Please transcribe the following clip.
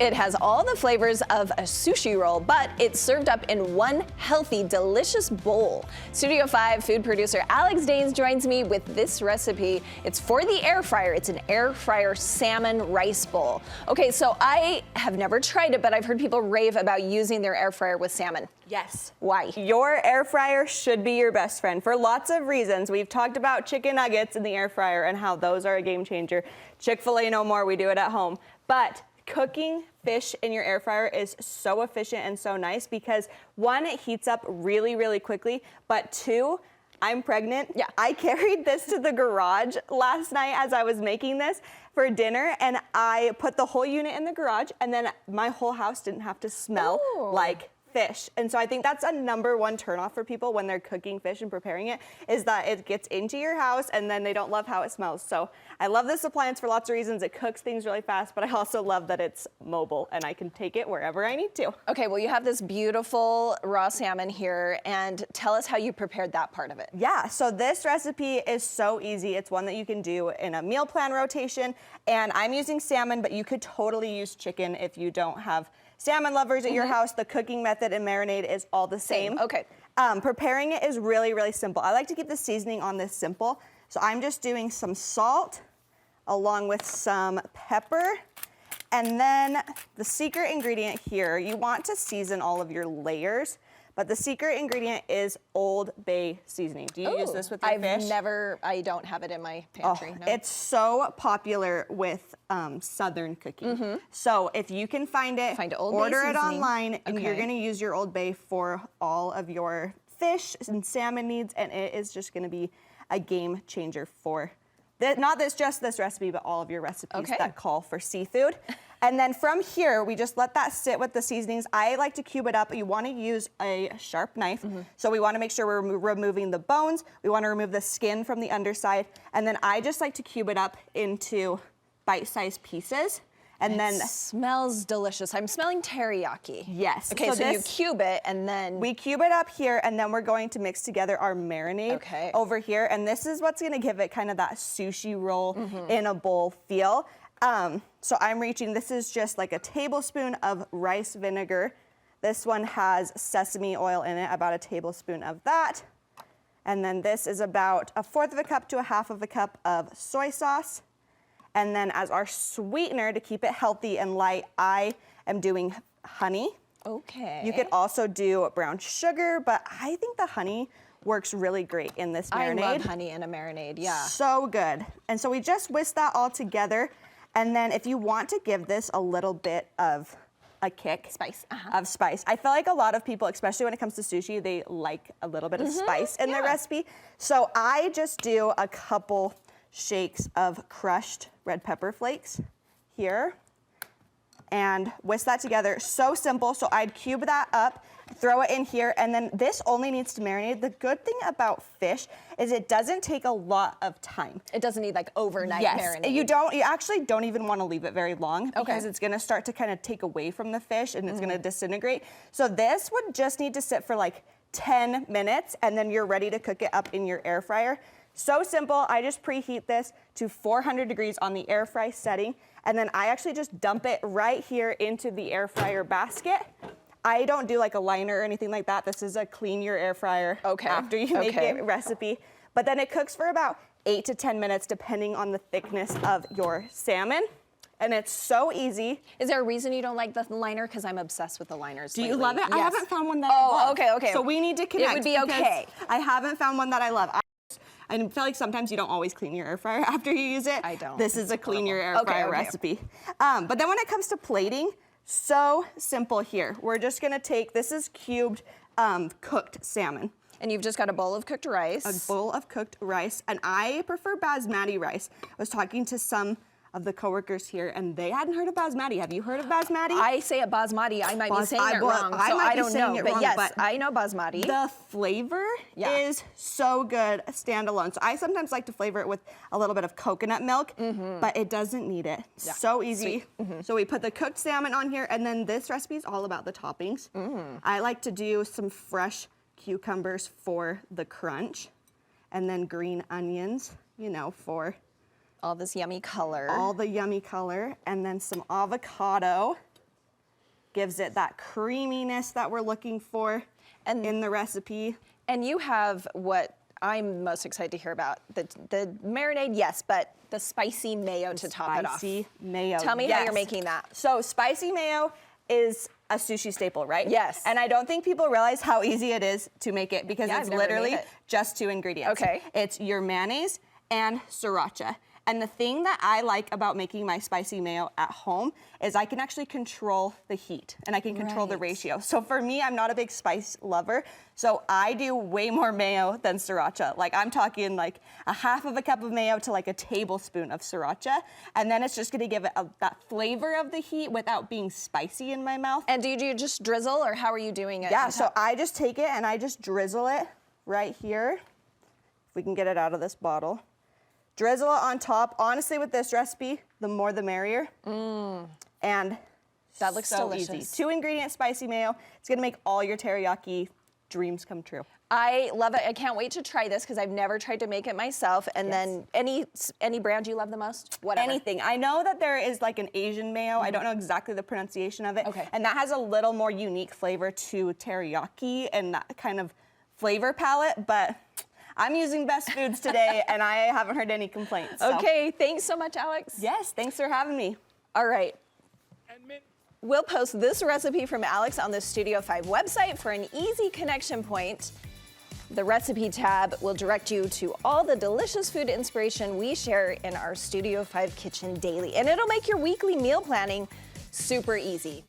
It has all the flavors of a sushi roll, but it's served up in one healthy, delicious bowl. Studio 5 food producer Alex Daynes joins me with this recipe. It's for the air fryer. It's an air fryer salmon rice bowl. Okay, so I have never tried it, but I've heard people rave about using their air fryer with salmon. Yes. Why? Your air fryer should be your best friend for lots of reasons. We've talked about chicken nuggets in the air fryer and how those are a game changer. Chick-fil-A no more, we do it at home. But cooking fish in your air fryer is so efficient and so nice because one, it heats up really, really quickly, but two, I'm pregnant. Yeah. I carried this to the garage last night as I was making this for dinner, and I put the whole unit in the garage, and then my whole house didn't have to smell like fish. And so I think that's a #1 turnoff for people when they're cooking fish and preparing it, is that it gets into your house and then they don't love how it smells. So I love this appliance for lots of reasons. It cooks things really fast, but I also love that it's mobile and I can take it wherever I need to. Okay, well, you have this beautiful raw salmon here, and tell us how you prepared that part of it. Yeah, so this recipe is so easy. It's one that you can do in a meal plan rotation, and I'm using salmon, but you could totally use chicken if you don't have salmon lovers at your house. The cooking method and marinade is all the same. Okay. Preparing it is really, really simple. I like to keep the seasoning on this simple. So I'm just doing some salt along with some pepper. And then the secret ingredient here, you want to season all of your layers, but the secret ingredient is Old Bay seasoning. Do you use this with your fish? I don't have it in my pantry. No. It's so popular with Southern cooking. So if you can find it, order it online, and you're gonna use your Old Bay for all of your fish and salmon needs, and it is just gonna be a game changer for just this recipe, but all of your recipes that call for seafood. And then from here, we just let that sit with the seasonings. I like to cube it up. You want to use a sharp knife. So we want to make sure we're removing the bones. We want to remove the skin from the underside. And then I just like to cube it up into bite-sized pieces. And then it smells delicious. I'm smelling teriyaki. Yes. Okay, so you cube it and then we cube it up here, and then we're going to mix together our marinade over here. And this is what's going to give it kind of that sushi roll in a bowl feel. So I'm reaching, this is just like a tablespoon of rice vinegar. This one has sesame oil in it, about a tablespoon of that. And then this is about 1/4 of a cup to 1/2 of a cup of soy sauce. And then as our sweetener to keep it healthy and light, I am doing honey. Okay. You could also do brown sugar, but I think the honey works really great in this marinade. I love honey in a marinade, yeah. So good. And so we just whisk that all together. And then if you want to give this a little bit of a kick of spice. I feel like a lot of people, especially when it comes to sushi, they like a little bit of spice in their recipe. So I just do a couple shakes of crushed red pepper flakes here and whisk that together. So simple. So I'd cube that up, throw it in here, and then this only needs to marinate. The good thing about fish is it doesn't take a lot of time. It doesn't need like overnight marinade. You actually don't even want to leave it very long because it's going to start to kind of take away from the fish and it's going to disintegrate. So this would just need to sit for like 10 minutes and then you're ready to cook it up in your air fryer. So simple. I just preheat this to 400 degrees on the air fry setting, and then I actually just dump it right here into the air fryer basket. I don't do like a liner or anything like that. This is a clean your air fryer after you make it recipe. But then it cooks for about 8 to 10 minutes depending on the thickness of your salmon. And it's so easy. Is there a reason you don't like the liner? Because I'm obsessed with the liners. Do you love it? Yes. I haven't found one that I love. Okay. So we need to connect. It would be okay. I haven't found one that I love. I feel like sometimes you don't always clean your air fryer after you use it. I don't. This is a clean your air fryer recipe. But then when it comes to plating, so simple here. We're just gonna take, this is cubed cooked salmon. And you've just got a bowl of cooked rice. A bowl of cooked rice, and I prefer basmati rice. I was talking to some of the coworkers here, and they hadn't heard of basmati. Have you heard of basmati? I say it basmati. I might be saying it wrong, so I don't know. But yes, I know basmati. The flavor is so good standalone. So I sometimes like to flavor it with a little bit of coconut milk, but it doesn't need it. So easy. So we put the cooked salmon on here, and then this recipe is all about the toppings. I like to do some fresh cucumbers for the crunch, and then green onions, for all this yummy color. All the yummy color, and then some avocado gives it that creaminess that we're looking for in the recipe. And you have what I'm most excited to hear about, the marinade, yes, but the spicy mayo to top it off. Spicy mayo, Tell me how you're making that. So spicy mayo is a sushi staple, right? Yes. And I don't think people realize how easy it is to make it because it's literally just 2 ingredients. Okay. It's your mayonnaise and sriracha. And the thing that I like about making my spicy mayo at home is I can actually control the heat and I can control the ratio. So for me, I'm not a big spice lover, so I do way more mayo than sriracha. Like I'm talking like a half of a cup of mayo to like a tablespoon of sriracha, and then it's just gonna give it that flavor of the heat without being spicy in my mouth. And do you just drizzle, or how are you doing it? Yeah, so I just take it and I just drizzle it right here. If we can get it out of this bottle. Drizzle it on top. Honestly, with this recipe, the more the merrier. And that looks so delicious. Easy. 2 ingredient spicy mayo. It's gonna make all your teriyaki dreams come true. I love it. I can't wait to try this because I've never tried to make it myself. And then any brand you love the most? Whatever. Anything. I know that there is like an Asian mayo. I don't know exactly the pronunciation of it. Okay. And that has a little more unique flavor to teriyaki and that kind of flavor palette, but I'm using Best Foods today, and I haven't heard any complaints. So. Okay, thanks so much, Alex. Yes, thanks for having me. All right. We'll post this recipe from Alex on the Studio 5 website for an easy connection point. The recipe tab will direct you to all the delicious food inspiration we share in our Studio 5 kitchen daily, and it'll make your weekly meal planning super easy.